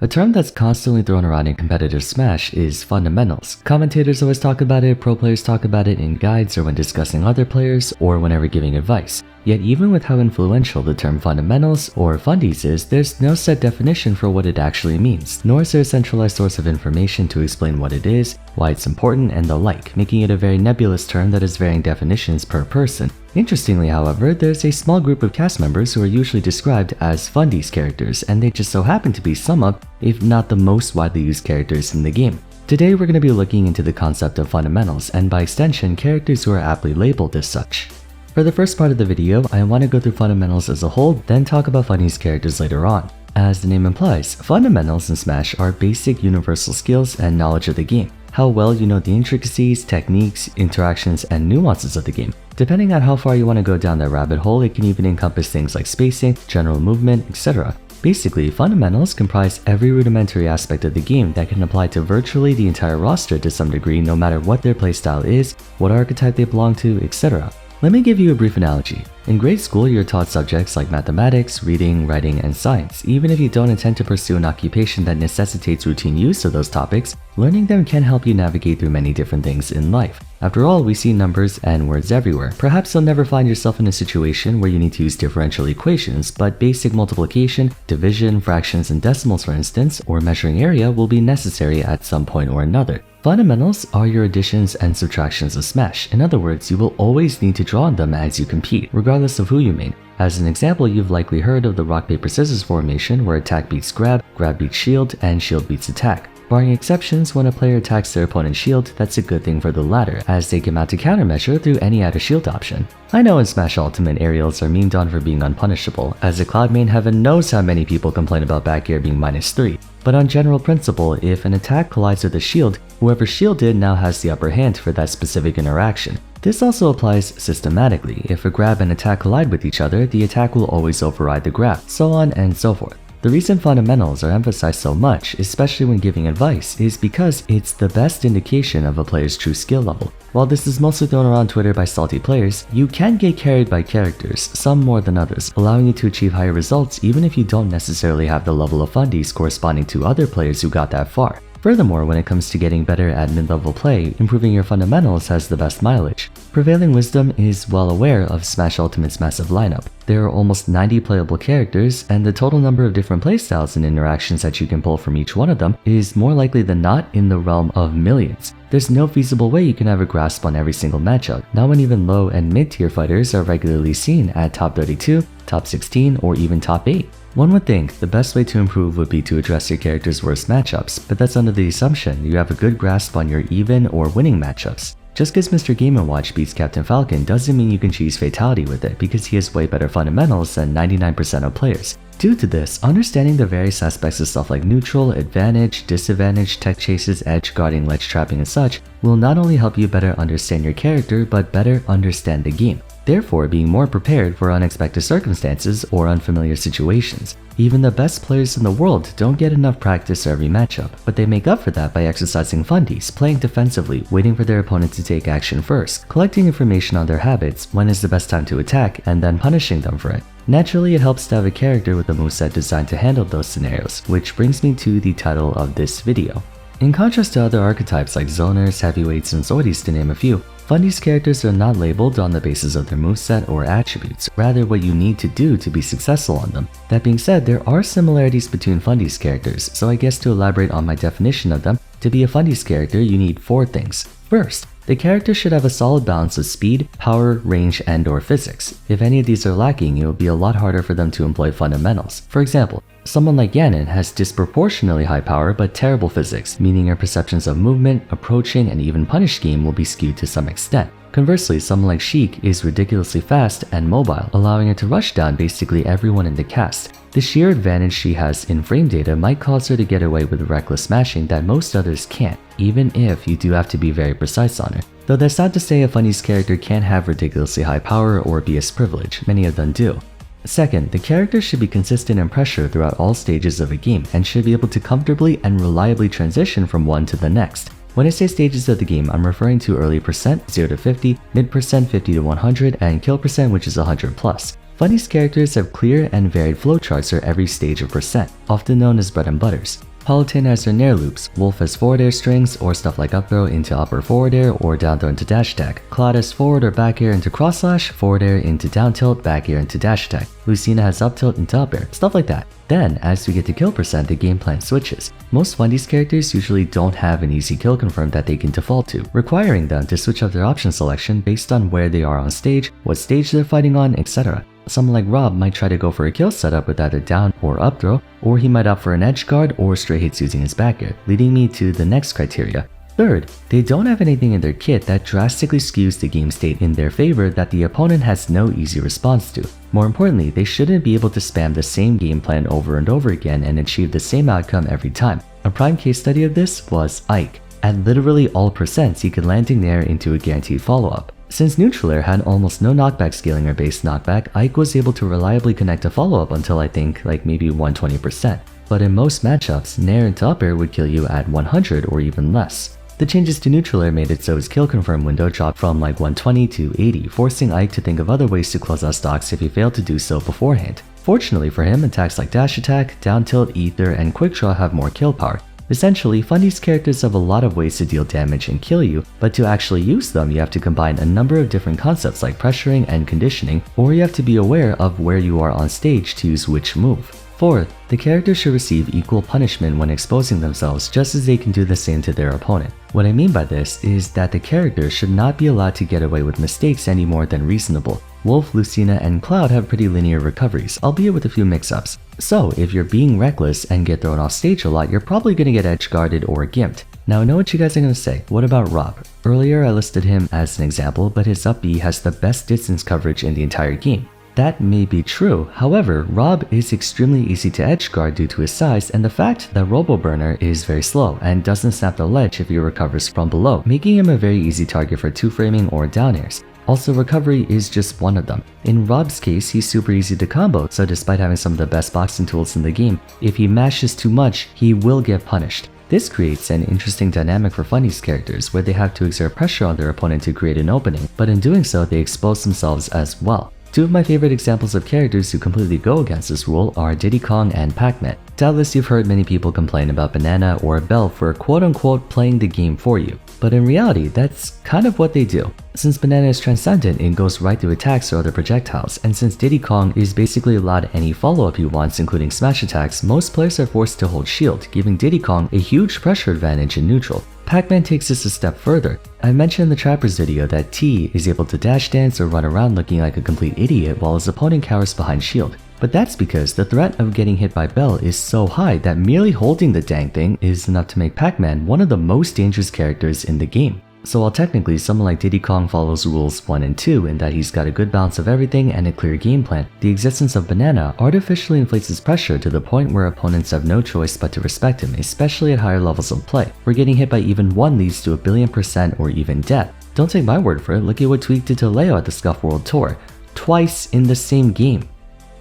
A term that's constantly thrown around in competitive Smash is fundamentals. Commentators always talk about it, pro players talk about it in guides or when discussing other players or whenever giving advice. Yet even with how influential the term fundamentals or fundies is, there's no set definition for what it actually means, nor is there a centralized source of information to explain what it is, why it's important, and the like, making it a very nebulous term that has varying definitions per person. Interestingly, however, there's a small group of cast members who are usually described as fundies characters, and they just so happen to be some of, if not the most widely used characters in the game. Today we're going to be looking into the concept of fundamentals, and by extension, characters who are aptly labeled as such. For the first part of the video, I want to go through fundamentals as a whole, then talk about fundies characters later on. As the name implies, fundamentals in Smash are basic universal skills and knowledge of the game. How well you know the intricacies, techniques, interactions, and nuances of the game. Depending on how far you want to go down that rabbit hole, it can even encompass things like spacing, general movement, etc. Basically, fundamentals comprise every rudimentary aspect of the game that can apply to virtually the entire roster to some degree, no matter what their playstyle is, what archetype they belong to, etc. Let me give you a brief analogy. In grade school, you're taught subjects like mathematics, reading, writing, and science. Even if you don't intend to pursue an occupation that necessitates routine use of those topics, learning them can help you navigate through many different things in life. After all, we see numbers and words everywhere. Perhaps you'll never find yourself in a situation where you need to use differential equations, but basic multiplication, division, fractions, and decimals for instance, or measuring area will be necessary at some point or another. Fundamentals are your additions and subtractions of Smash. In other words, you will always need to draw on them as you compete, regardless of who you main. As an example, you've likely heard of the rock paper scissors formation where attack beats grab, grab beats shield, and shield beats attack. Barring exceptions, when a player attacks their opponent's shield, that's a good thing for the latter, as they can mount a countermeasure through any added shield option. I know in Smash Ultimate, aerials are memed on for being unpunishable, as a Cloud main heaven knows how many people complain about back air being -3. But on general principle, if an attack collides with a shield, whoever shielded now has the upper hand for that specific interaction. This also applies systematically. If a grab and attack collide with each other, the attack will always override the grab, so on and so forth. The reason fundamentals are emphasized so much, especially when giving advice, is because it's the best indication of a player's true skill level. While this is mostly thrown around Twitter by salty players, you can get carried by characters, some more than others, allowing you to achieve higher results even if you don't necessarily have the level of fundies corresponding to other players who got that far. Furthermore, when it comes to getting better at mid-level play, improving your fundamentals has the best mileage. Prevailing Wisdom is well aware of Smash Ultimate's massive lineup. There are almost 90 playable characters, and the total number of different playstyles and interactions that you can pull from each one of them is more likely than not in the realm of millions. There's no feasible way you can have a grasp on every single matchup, not when even low and mid-tier fighters are regularly seen at top 32, top 16, or even top 8. One would think the best way to improve would be to address your character's worst matchups, but that's under the assumption you have a good grasp on your even or winning matchups. Just because Mr. Game & Watch beats Captain Falcon doesn't mean you can choose Fatality with it, because he has way better fundamentals than 99% of players. Due to this, understanding the various aspects of stuff like neutral, advantage, disadvantage, tech chases, edge guarding, ledge trapping, and such will not only help you better understand your character, but better understand the game. Therefore, being more prepared for unexpected circumstances or unfamiliar situations. Even the best players in the world don't get enough practice every matchup, but they make up for that by exercising fundies, playing defensively, waiting for their opponent to take action first, collecting information on their habits, when is the best time to attack, and then punishing them for it. Naturally, it helps to have a character with a moveset designed to handle those scenarios, which brings me to the title of this video. In contrast to other archetypes like zoners, heavyweights, and Zoidies to name a few, fundies characters are not labeled on the basis of their moveset or attributes, rather what you need to do to be successful on them. That being said, there are similarities between fundies characters, so I guess to elaborate on my definition of them, to be a fundies character you need 4 things. First, the character should have a solid balance of speed, power, range, and/or physics. If any of these are lacking, it will be a lot harder for them to employ fundamentals. For example, someone like Ganon has disproportionately high power but terrible physics, meaning her perceptions of movement, approaching, and even punish scheme will be skewed to some extent. Conversely, someone like Sheik is ridiculously fast and mobile, allowing her to rush down basically everyone in the cast. The sheer advantage she has in frame data might cause her to get away with reckless smashing that most others can't, even if you do have to be very precise on her. Though that's not to say a fundies character can't have ridiculously high power or be a privilege, many of them do. Second, the character should be consistent in pressure throughout all stages of a game and should be able to comfortably and reliably transition from one to the next. When I say stages of the game, I'm referring to early percent 0 to 50, mid percent 50 to 100, and kill percent which is 100 plus. Funny's characters have clear and varied flowcharts for every stage of percent, often known as bread and butters. Palutena has their nair loops, Wolf has forward air strings or stuff like up throw into up or forward air or down throw into dash attack. Cloud has forward or back air into cross slash, forward air into down tilt, back air into dash attack. Lucina has up tilt into up air, stuff like that. Then, as we get to kill percent, the game plan switches. Most Fundy's characters usually don't have an easy kill confirm that they can default to, requiring them to switch up their option selection based on where they are on stage, what stage they're fighting on, etc. Someone like Rob might try to go for a kill setup with either down or up throw, or he might opt for an edge guard or straight hits using his back air, leading me to the next criteria. Third, they don't have anything in their kit that drastically skews the game state in their favor that the opponent has no easy response to. More importantly, they shouldn't be able to spam the same game plan over and over again and achieve the same outcome every time. A prime case study of this was Ike. At literally all percents, he could landing nair into a guaranteed follow-up. Since neutral air had almost no knockback scaling or base knockback, Ike was able to reliably connect a follow-up until I think like maybe 120%. But in most matchups, nair into up air would kill you at 100 or even less. The changes to neutral air made it so his kill confirm window dropped from like 120 to 80, forcing Ike to think of other ways to close out stocks if he failed to do so beforehand. Fortunately for him, attacks like dash attack, down tilt, ether, and quick draw have more kill power. Essentially, Fundy's characters have a lot of ways to deal damage and kill you, but to actually use them you have to combine a number of different concepts like pressuring and conditioning, or you have to be aware of where you are on stage to use which move. Fourth, the characters should receive equal punishment when exposing themselves just as they can do the same to their opponent. What I mean by this is that the characters should not be allowed to get away with mistakes any more than reasonable. Wolf, Lucina, and Cloud have pretty linear recoveries, albeit with a few mix-ups. So if you're being reckless and get thrown off stage a lot, you're probably going to get edge guarded or gimped. Now I know what you guys are going to say, what about Rob? Earlier I listed him as an example, but his up B has the best distance coverage in the entire game. That may be true, however, Rob is extremely easy to edge guard due to his size and the fact that Robo Burner is very slow and doesn't snap the ledge if he recovers from below, making him a very easy target for 2-framing or down airs. Also, recovery is just one of them. In Rob's case, he's super easy to combo, so despite having some of the best boxing tools in the game, if he mashes too much, he will get punished. This creates an interesting dynamic for Funny's characters where they have to exert pressure on their opponent to create an opening, but in doing so they expose themselves as well. Two of my favorite examples of characters who completely go against this rule are Diddy Kong and Pac-Man. Doubtless you've heard many people complain about Banana or Bell for quote-unquote playing the game for you, but in reality that's kind of what they do. Since Banana is transcendent, it goes right through attacks or other projectiles, and since Diddy Kong is basically allowed any follow-up he wants including smash attacks, most players are forced to hold shield, giving Diddy Kong a huge pressure advantage in neutral. Pac-Man takes this a step further. I mentioned in the Trappers video that T is able to dash dance or run around looking like a complete idiot while his opponent cowers behind shield. But that's because the threat of getting hit by Bell is so high that merely holding the dang thing is enough to make Pac-Man one of the most dangerous characters in the game. So while technically someone like Diddy Kong follows rules 1 and 2 in that he's got a good balance of everything and a clear game plan, the existence of Banana artificially inflates his pressure to the point where opponents have no choice but to respect him, especially at higher levels of play, where getting hit by even one leads to 1,000,000,000% or even death. Don't take my word for it, look at what Tweak did to Leo at the Scuff World Tour. Twice in the same game.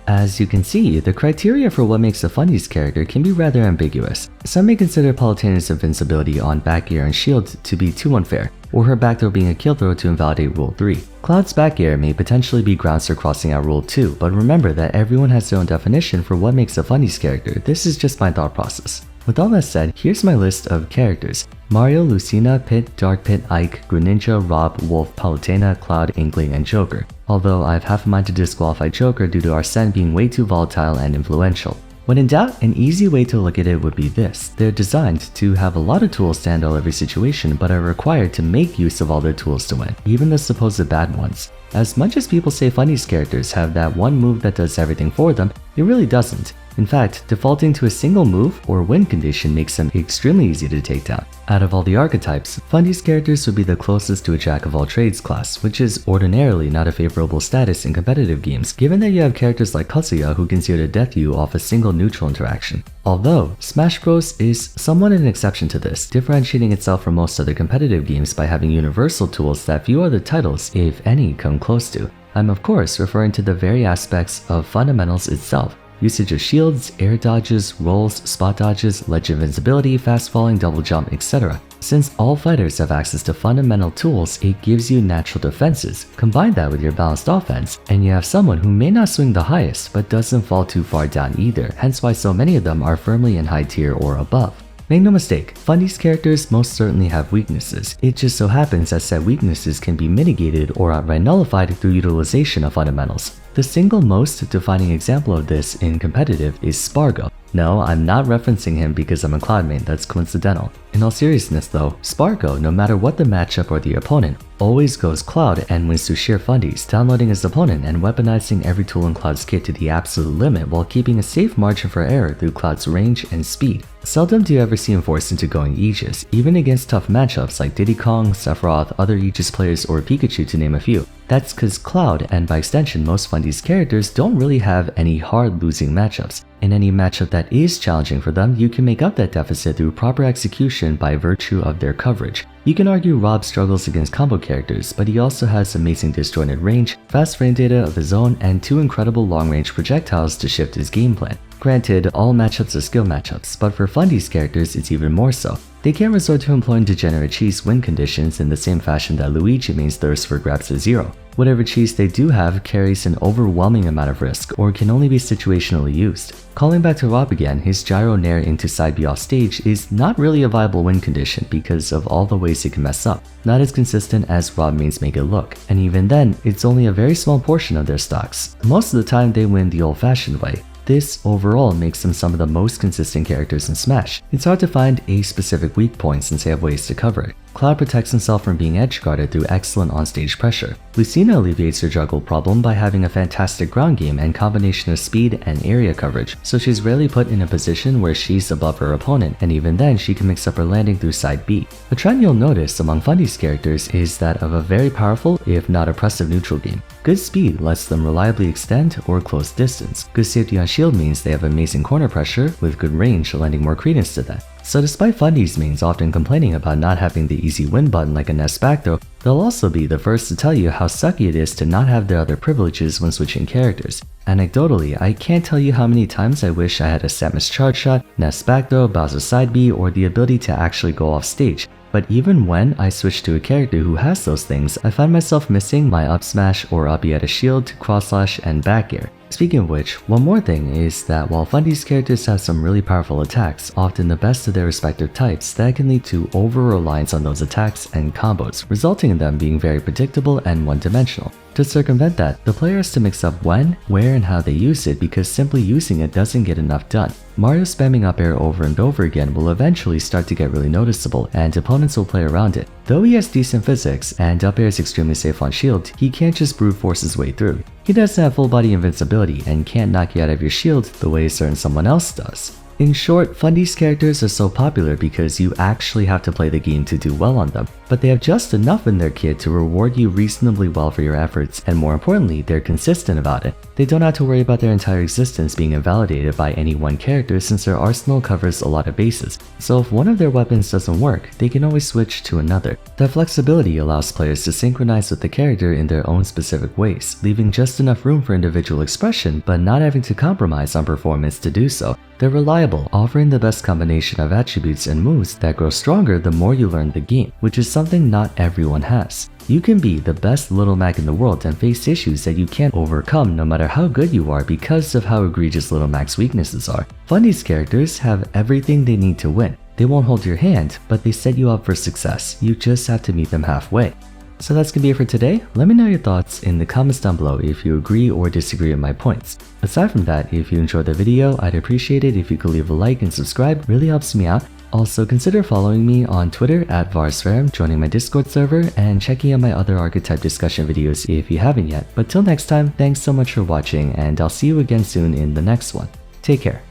As you can see, the criteria for what makes a Fundy's character can be rather ambiguous. Some may consider Palutena's invincibility on back air and shield to be too unfair, or her back throw being a kill throw to invalidate Rule 3. Cloud's back air may potentially be grounds for crossing out Rule 2, but remember that everyone has their own definition for what makes a Fundy's character. This is just my thought process. With all that said, here's my list of characters. Mario, Lucina, Pit, Dark Pit, Ike, Greninja, Rob, Wolf, Palutena, Cloud, Inkling, and Joker. Although I have half a mind to disqualify Joker due to Arsene being way too volatile and influential. When in doubt, an easy way to look at it would be this. They're designed to have a lot of tools to handle every situation, but are required to make use of all their tools to win, even the supposed bad ones. As much as people say Funny's characters have that one move that does everything for them, it really doesn't. In fact, defaulting to a single move or win condition makes them extremely easy to take down. Out of all the archetypes, Fundy's characters would be the closest to a jack-of-all-trades class, which is ordinarily not a favorable status in competitive games, given that you have characters like Kazuya who can zero to death you off a single neutral interaction. Although, Smash Bros is somewhat an exception to this, differentiating itself from most other competitive games by having universal tools that few other titles, if any, come close to. I'm of course referring to the very aspects of fundamentals itself. usage of shields, air dodges, rolls, spot dodges, ledge invincibility, fast falling, double jump, etc. Since all fighters have access to fundamental tools, it gives you natural defenses. Combine that with your balanced offense, and you have someone who may not swing the highest, but doesn't fall too far down either, hence why so many of them are firmly in high tier or above. Make no mistake, Fundy's characters most certainly have weaknesses. It just so happens that said weaknesses can be mitigated or outright nullified through utilization of fundamentals. The single most defining example of this in competitive is Spargo. No, I'm not referencing him because I'm a Cloud main, that's coincidental. In all seriousness though, Spargo, no matter what the matchup or the opponent, always goes Cloud and wins through sheer Fundies, downloading his opponent and weaponizing every tool in Cloud's kit to the absolute limit while keeping a safe margin for error through Cloud's range and speed. Seldom do you ever see him forced into going Aegis, even against tough matchups like Diddy Kong, Sephiroth, other Aegis players, or Pikachu to name a few. That's cause Cloud, and by extension most Fundy's characters, don't really have any hard losing matchups. In any matchup that is challenging for them, you can make up that deficit through proper execution by virtue of their coverage. You can argue Rob struggles against combo characters, but he also has amazing disjointed range, fast frame data of his own, and 2 incredible long-range projectiles to shift his game plan. Granted, all matchups are skill matchups, but for Fundy's characters it's even more so. They can't resort to employing degenerate cheese win conditions in the same fashion that Luigi mains thirst for grabs to zero. Whatever cheese they do have carries an overwhelming amount of risk or can only be situationally used. Calling back to Rob again, his gyro nair into side B off stage is not really a viable win condition because of all the ways it can mess up. Not as consistent as Rob mains make it look, and even then, it's only a very small portion of their stocks. Most of the time they win the old-fashioned way. This overall makes them some of the most consistent characters in Smash. It's hard to find a specific weak point since they have ways to cover it. Cloud protects himself from being edge guarded through excellent onstage pressure. Lucina alleviates her juggle problem by having a fantastic ground game and combination of speed and area coverage, so she's rarely put in a position where she's above her opponent, and even then she can mix up her landing through side B. A trend you'll notice among Fundy's characters is that of a very powerful, if not oppressive neutral game. Good speed lets them reliably extend or close distance. Good safety on shield means they have amazing corner pressure, with good range lending more credence to that. So despite Fundy's mains often complaining about not having the easy win button like a Nest back throw, they'll also be the first to tell you how sucky it is to not have their other privileges when switching characters. Anecdotally, I can't tell you how many times I wish I had a Samus charge shot, Nest back throw, Bowser side B, or the ability to actually go off stage. But even when I switch to a character who has those things, I find myself missing my up smash or up at a shield, cross slash, and back air. Speaking of which, one more thing is that while Fundy's characters have some really powerful attacks, often the best of their respective types, that can lead to over-reliance on those attacks and combos, resulting in them being very predictable and one-dimensional. To circumvent that, the player has to mix up when, where, and how they use it because simply using it doesn't get enough done. Mario spamming up air over and over again will eventually start to get really noticeable, and opponents will play around it. Though he has decent physics, and up air is extremely safe on shield, he can't just brute force his way through. He doesn't have full body invincibility and can't knock you out of your shield the way certain someone else does. In short, Fundy's characters are so popular because you actually have to play the game to do well on them, but they have just enough in their kit to reward you reasonably well for your efforts, and more importantly, they're consistent about it. They don't have to worry about their entire existence being invalidated by any one character since their arsenal covers a lot of bases, so if one of their weapons doesn't work, they can always switch to another. That flexibility allows players to synchronize with the character in their own specific ways, leaving just enough room for individual expression but not having to compromise on performance to do so. They're reliable, offering the best combination of attributes and moves that grow stronger the more you learn the game, which is something not everyone has. You can be the best Little Mac in the world and face issues that you can't overcome no matter how good you are because of how egregious Little Mac's weaknesses are. Fundy's characters have everything they need to win. They won't hold your hand, but they set you up for success. You just have to meet them halfway. So that's gonna be it for today. Let me know your thoughts in the comments down below if you agree or disagree with my points. Aside from that, if you enjoyed the video, I'd appreciate it if you could leave a like and subscribe, really helps me out. Also consider following me on Twitter at Vars, joining my Discord server, and checking out my other archetype discussion videos if you haven't yet. But till next time, thanks so much for watching, and I'll see you again soon in the next one. Take care.